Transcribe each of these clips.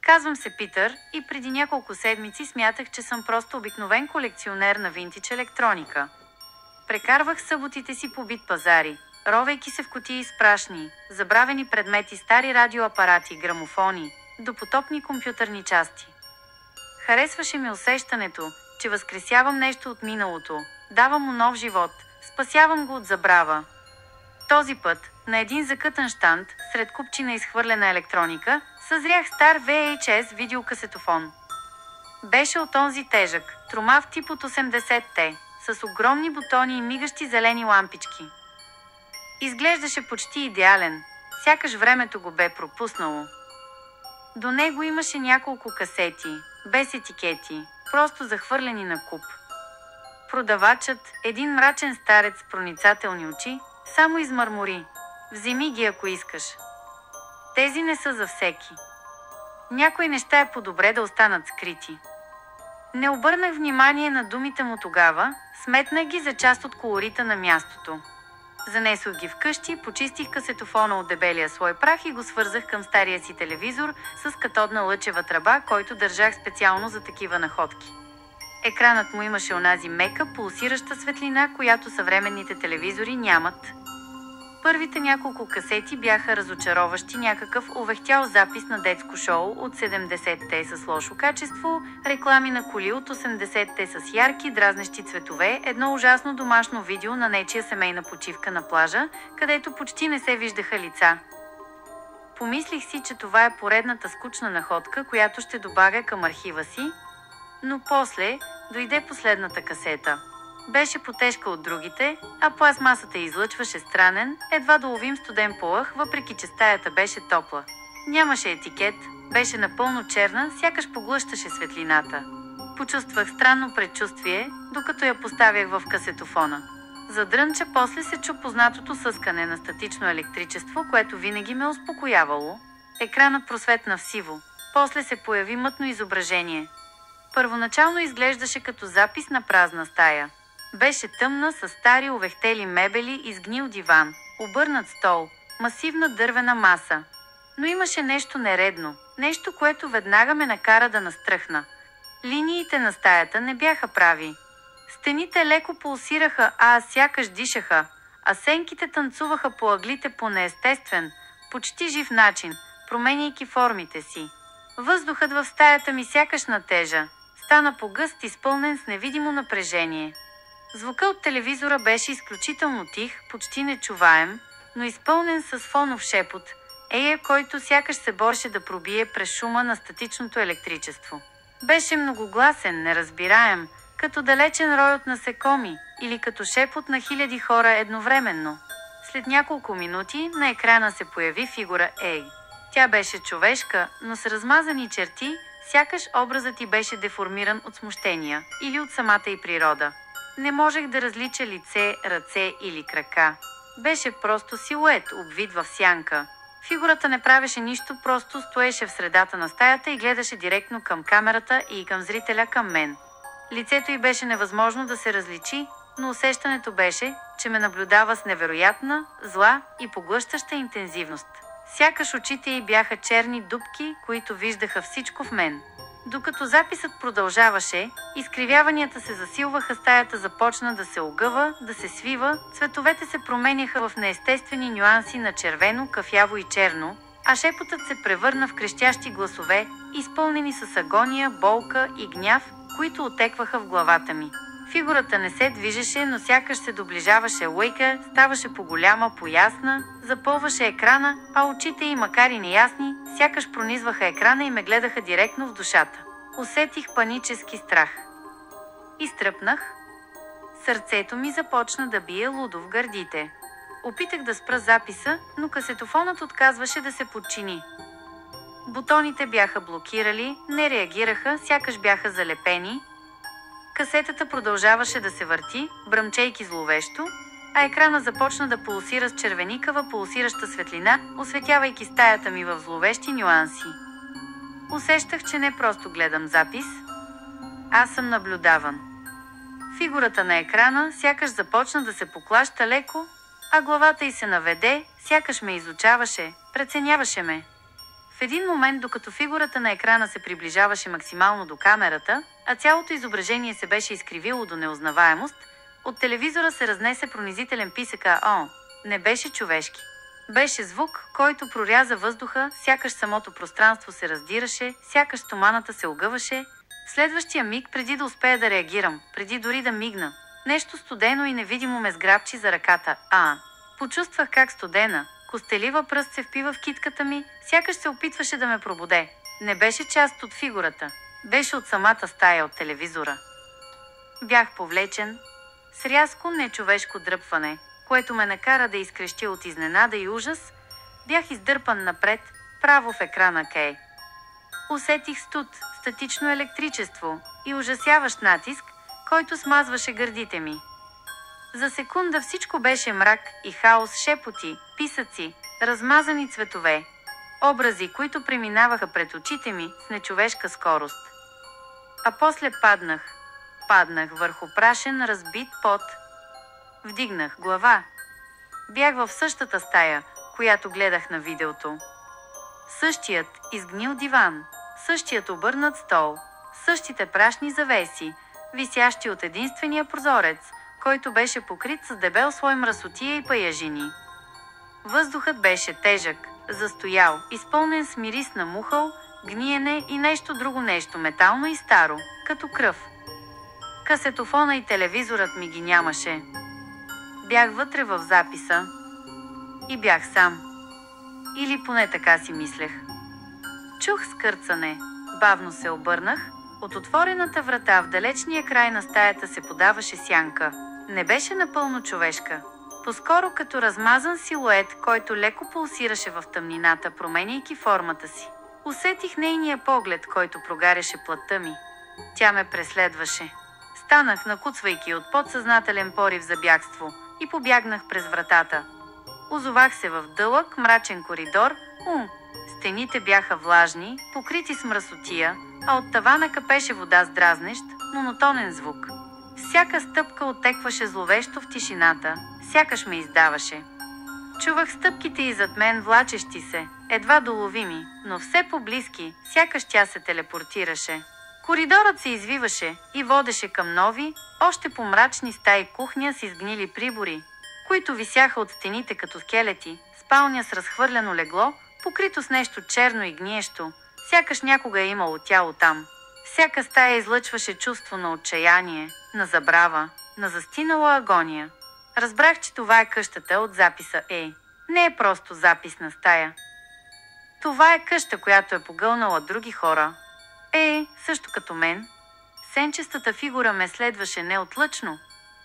Казвам се Питър и преди няколко седмици смятах, че съм просто обикновен колекционер на винтидж електроника. Прекарвах съботите си по бит пазари, ровейки се в кутии с прашни, забравени предмети, стари радиоапарати, грамофони, допотопни компютърни части. Харесваше ми усещането, че възкресявам нещо от миналото, давам му нов живот, спасявам го от забрава. Този път, на един закътан щанд, сред купчина изхвърлена електроника, съзрях стар VHS видеокасетофон. Беше от онзи тежък, тромав тип от 80-те, с огромни бутони и мигащи зелени лампички. Изглеждаше почти идеален, сякаш времето го бе пропуснало. До него имаше няколко касети, без етикети, просто захвърлени на куп. Продавачът, един мрачен старец с проницателни очи, само измърмори: "Вземи ги, ако искаш. Тези не са за всеки. Някои неща е по-добре да останат скрити." Не обърнах внимание на думите му тогава, сметнах ги за част от колорита на мястото. Занесох ги вкъщи, почистих касетофона от дебелия слой прах и го свързах към стария си телевизор с катодна лъчева тръба, който държах специално за такива находки. Екранът му имаше онази мека, пулсираща светлина, която съвременните телевизори нямат. Първите няколко касети бяха разочароващи, някакъв увехтял запис на детско шоу от 70-те с лошо качество, реклами на коли от 80-те с ярки, дразнещи цветове, едно ужасно домашно видео на нечия семейна почивка на плажа, където почти не се виждаха лица. Помислих си, че това е поредната скучна находка, която ще добавя към архива си, но после дойде последната касета. Беше потежка от другите, а пластмасата излъчваше странен, едва доловим студен полъх, въпреки че стаята беше топла. Нямаше етикет, беше напълно черна, сякаш поглъщаше светлината. Почувствах странно предчувствие, докато я поставях в касетофона. Задрънча, после се чу познатото съскане на статично електричество, което винаги ме успокоявало. Екранът просветна в сиво, после се появи мътно изображение. Първоначално изглеждаше като запис на празна стая. Беше тъмна, с стари увехтели мебели и сгнил диван, обърнат стол, масивна дървена маса. Но имаше нещо нередно, нещо, което веднага ме накара да настръхна. Линиите на стаята не бяха прави. Стените леко пулсираха, сякаш дишаха, а сенките танцуваха по ъглите по неестествен, почти жив начин, променяйки формите си. Въздухът в стаята ми сякаш натежа, стана по-гъст, изпълнен с невидимо напрежение. Звукът от телевизора беше изключително тих, почти нечуваем, но изпълнен с фонов шепот, който сякаш се бореше да пробие през шума на статичното електричество. Беше многогласен, неразбираем, като далечен рой от насекоми или като шепот на хиляди хора едновременно. След няколко минути на екрана се появи фигура Ей. Тя беше човешка, но с размазани черти, сякаш образът й беше деформиран от смущения или от самата й природа. Не можех да различа лице, ръце или крака. Беше просто силует, обвит в сянка. Фигурата не правеше нищо, просто стоеше в средата на стаята и гледаше директно към камерата и към зрителя, към мен. Лицето й беше невъзможно да се различи, но усещането беше, че ме наблюдава с невероятна, зла и поглъщаща интензивност. Сякаш очите й бяха черни дупки, които виждаха всичко в мен. Докато записът продължаваше, изкривяванията се засилваха, стаята започна да се огъва, да се свива, цветовете се променяха в неестествени нюанси на червено, кафяво и черно, а шепотът се превърна в крещящи гласове, изпълнени с агония, болка и гняв, които отекваха в главата ми. Фигурата не се движеше, но сякаш се доближаваше Уейка, ставаше по-голяма, по-ясна, запълваше екрана, а очите й, макар и неясни, сякаш пронизваха екрана и ме гледаха директно в душата. Усетих панически страх. Изтръпнах. Сърцето ми започна да бие лудо в гърдите. Опитах да спра записа, но касетофонът отказваше да се подчини. Бутоните бяха блокирали, не реагираха, сякаш бяха залепени. Касетата продължаваше да се върти, бръмчейки зловещо, а екрана започна да пулсира с червеникава пулсираща светлина, осветявайки стаята ми в зловещи нюанси. Усещах, че не просто гледам запис, аз съм наблюдаван. Фигурата на екрана сякаш започна да се поклаща леко, а главата й се наведе, сякаш ме изучаваше, преценяваше ме. В един момент, докато фигурата на екрана се приближаваше максимално до камерата, а цялото изображение се беше изкривило до неузнаваемост, от телевизора се разнесе пронизителен писък «О!». Не беше човешки. Беше звук, който проряза въздуха, сякаш самото пространство се раздираше, сякаш стоманата се огъваше. В следващия миг, преди да успея да реагирам, преди дори да мигна, нещо студено и невидимо ме сграбчи за ръката. Почувствах как студена, костелива пръст се впива в китката ми, сякаш се опитваше да ме пробуде. Не беше част от фигурата. Беше от самата стая от телевизора. Бях повлечен с рязко нечовешко дръпване, което ме накара да изкрещя от изненада и ужас. Бях издърпан напред, право в екрана Кей. Усетих студ, статично електричество и ужасяващ натиск, който смазваше гърдите ми. За секунда всичко беше мрак и хаос, шепоти, писъци, размазани цветове, образи, които преминаваха пред очите ми с нечовешка скорост. А после паднах върху прашен, разбит пот. Вдигнах глава. Бях в същата стая, която гледах на видеото. Същият изгнил диван, същият обърнат стол, същите прашни завеси, висящи от единствения прозорец, който беше покрит с дебел слой мръсотия и паяжини. Въздухът беше тежък, застоял, изпълнен с мирис на мухъл, гниене и нещо друго, нещо метално и старо, като кръв. Касетофона и телевизорът ми ги нямаше. Бях вътре в записа и бях сам. Или поне така си мислех. Чух скърцане, бавно се обърнах, от отворената врата в далечния край на стаята се подаваше сянка. Не беше напълно човешка. По-скоро като размазан силует, който леко пулсираше в тъмнината, променяйки формата си. Усетих нейния поглед, който прогаряше плътта ми. Тя ме преследваше. Станах, накуцвайки от подсъзнателен порив за бягство, и побягнах през вратата. Озовах се в дълъг, мрачен коридор. Стените бяха влажни, покрити с мръсотия, а от тавана капеше вода с дразнещ, монотонен звук. Всяка стъпка оттекваше зловещо в тишината, сякаш ме издаваше. Чувах стъпките и зад мен влачещи се, едва доловими, но все по-близки, сякаш тя се телепортираше. Коридорът се извиваше и водеше към нови, още по-мрачни стаи, кухня с изгнили прибори, които висяха от стените като скелети, спалня с разхвърляно легло, покрито с нещо черно и гниещо, сякаш някога е имало тяло там. Всяка стая излъчваше чувство на отчаяние, на забрава, на застинала агония. Разбрах, че това е къщата от записа Не е просто записна стая. Това е къща, която е погълнала други хора. Също като мен. Сенчестата фигура ме следваше неотлъчно.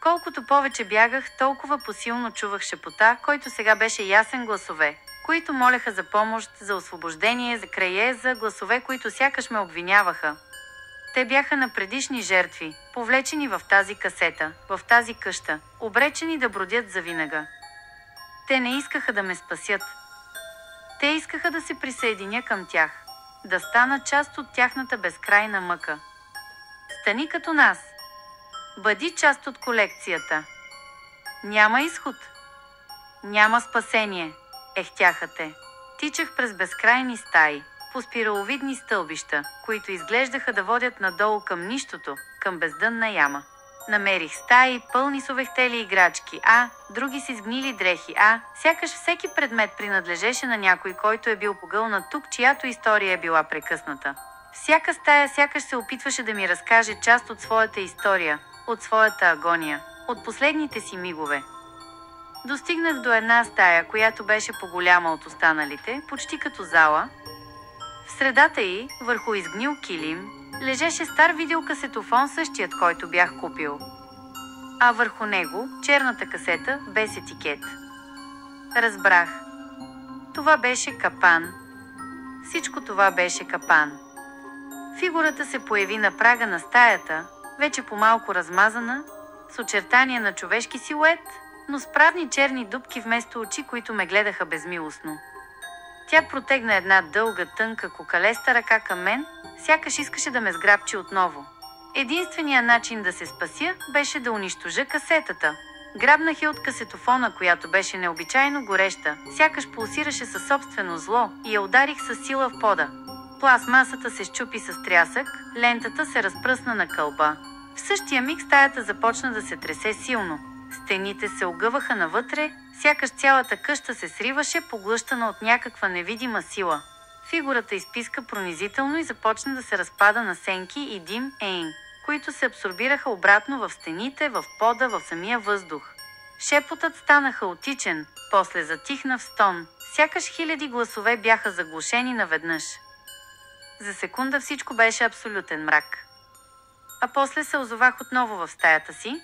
Колкото повече бягах, толкова посилно чувах шепота, който сега беше ясен, гласове, които молеха за помощ, за освобождение, за крае, за гласове, които сякаш ме обвиняваха. Те бяха на предишни жертви, повлечени в тази касета, в тази къща, обречени да бродят завинага. Те не искаха да ме спасят. Те искаха да се присъединя към тях, да стана част от тяхната безкрайна мъка. Стани като нас. Бъди част от колекцията. Няма изход. Няма спасение. Ехтяха те. Тичах през безкрайни стаи, по спираловидни стълбища, които изглеждаха да водят надолу към нищото, към бездънна яма. Намерих стаи, пълни с увехтели играчки, други с изгнили дрехи, сякаш всеки предмет принадлежеше на някой, който е бил погълнат тук, чиято история е била прекъсната. Всяка стая сякаш се опитваше да ми разкаже част от своята история, от своята агония, от последните си мигове. Достигнах до една стая, която беше по-голяма от останалите, почти като зала. В средата й, върху изгнил килим, лежеше стар видеокасетофон, същият, който бях купил. А върху него черната касета без етикет. Разбрах. Това беше капан. Всичко това беше капан. Фигурата се появи на прага на стаята, вече по-малко размазана, с очертания на човешки силует, но с правни черни дупки вместо очи, които ме гледаха безмилостно. Тя протегна една дълга, тънка, кокалеста ръка към мен, сякаш искаше да ме сграбчи отново. Единственият начин да се спася беше да унищожа касетата, Грабнах я от касетофона, която беше необичайно гореща, сякаш пулсираше със собствено зло, и я ударих със сила в пода. Пластмасата се счупи с трясък, лентата се разпръсна на кълба. В същия миг стаята започна да се тресе силно. Стените се огъваха навътре, сякаш цялата къща се сриваше, поглъщана от някаква невидима сила. Фигурата изписка пронизително и започна да се разпада на сенки и дим, които се абсорбираха обратно в стените, в пода, в самия въздух. Шепотът стана хаотичен, после затихна в стон, сякаш хиляди гласове бяха заглушени наведнъж. За секунда всичко беше абсолютен мрак. А после се озовах отново в стаята си,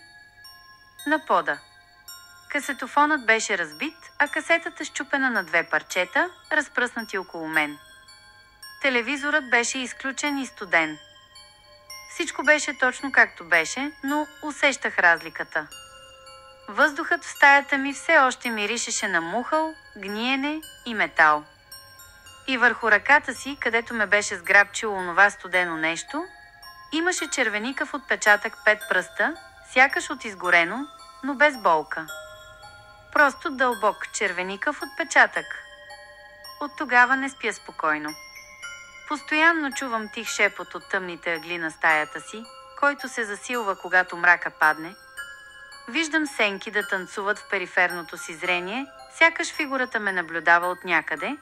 на пода. Касетофонът беше разбит, а касетата счупена на две парчета, разпръснати около мен. Телевизорът беше изключен и студен. Всичко беше точно както беше, но усещах разликата. Въздухът в стаята ми все още миришеше на мухъл, гниене и метал. И върху ръката си, където ме беше сграбчило онова студено нещо, имаше червеникав отпечатък 5 пръста, сякаш от изгорено, но без болка. Просто дълбок червеникав отпечатък. От тогава не спя спокойно. Постоянно чувам тих шепот от тъмните ъгли на стаята си, който се засилва, когато мрака падне. Виждам сенки да танцуват в периферното си зрение, сякаш фигурата ме наблюдава от някъде.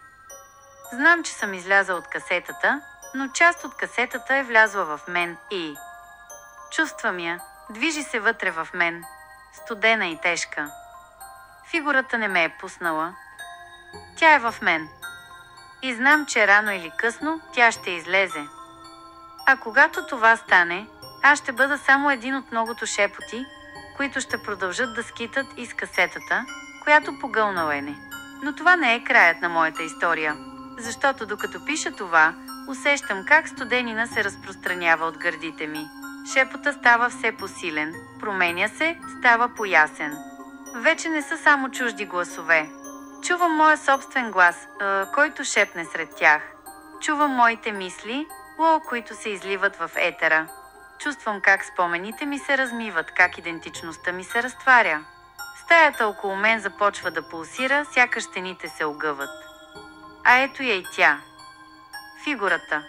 Знам, че съм изляза от касетата, но част от касетата е влязла в мен и... Чувствам я, движи се вътре в мен, студена и тежка. Фигурата не ме е пуснала. Тя е в мен. И знам, че рано или късно тя ще излезе. А когато това стане, аз ще бъда само един от многото шепоти, които ще продължат да скитат из касетата, която погълнала е. Но това не е краят на моята история, защото докато пиша това, усещам как студенина се разпространява от гърдите ми. Шепота става все по-силен, променя се, става поясен. Вече не са само чужди гласове. Чувам моя собствен глас, който шепне сред тях. Чувам моите мисли, които се изливат в етера. Чувствам как спомените ми се размиват, как идентичността ми се разтваря. Стаята около мен започва да пулсира, сякаш стените се огъват. А ето я и тя. Фигурата.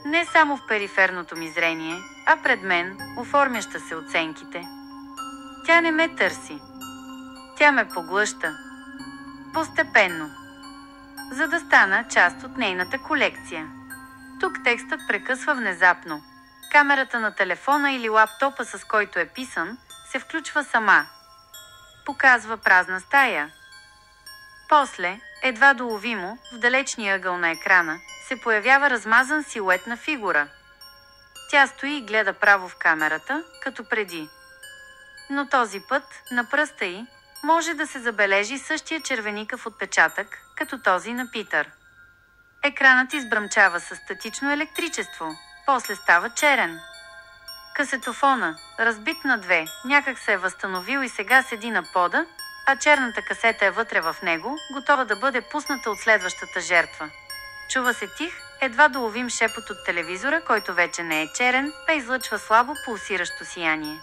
Не само в периферното ми зрение, а пред мен, оформяща се от сенките. Тя не ме търси. Тя ме поглъща. Постепенно. За да стана част от нейната колекция. Тук текстът прекъсва внезапно. Камерата на телефона или лаптопа, с който е писан, се включва сама. Показва празна стая. После, едва доловимо, в далечния ъгъл на екрана, се появява размазан силуетна фигура. Тя стои и гледа право в камерата, като преди. Но този път, на пръста й, може да се забележи същия червеникав отпечатък, като този на Питър. Екранът избръмчава със статично електричество, после става черен. Касетофона, разбит на две, някак се е възстановил и сега седи на пода, а черната касета е вътре в него, готова да бъде пусната от следващата жертва. Чува се тих, едва доловим шепот от телевизора, който вече не е черен, а излъчва слабо пулсиращо сияние.